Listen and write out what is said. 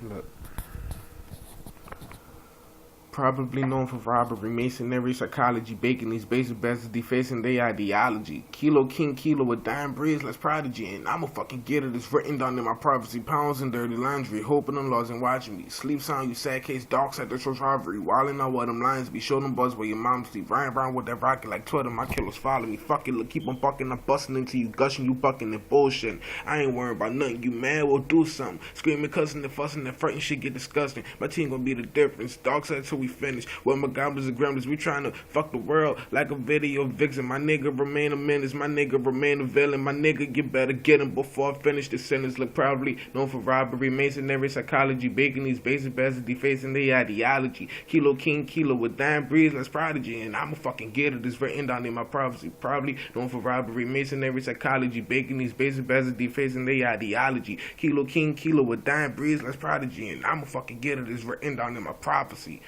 Look. Probably known for robbery, masonry, psychology, baking these basic bastards, defacing their ideology. Kilo King Kilo with dime breeds, less prodigy, and I'ma fucking get it. It's written down in my prophecy. Pounds and dirty laundry, hoping them laws and watching me. Sleep sound, you sad case, dark side, the church robbery. Wildin' out where them lines be, show them buzz where your mom sleep. Riding around with that rocket like Twitter, my killers follow me. Fuck it, look, keep on fucking, I'm busting into you, gushing, you bucking and bullshit. I ain't worrying about nothing, you mad, we'll do something. Screaming, cussing, and fussing, and fronting, shit get disgusting. My team gonna be the difference, dark side till we finish. Well, my goblins and gremlins, we trying to fuck the world like a video vixen. My nigga remain a menace, my nigga remain a villain. My nigga, you better get him before I finish the sentence. Look proudly known for robbery, masonry, psychology, baking these basic bastards, defacing their ideology. Kilo King Kilo with dime breeds, less prodigy, and I'ma fucking get it. It's written down in my prophecy. Probably known for robbery, masonry, psychology, baking these basic bastards, defacing their ideology. Kilo King Kilo with dime breeds, less prodigy, and I'ma fucking get it. It's written down in my prophecy.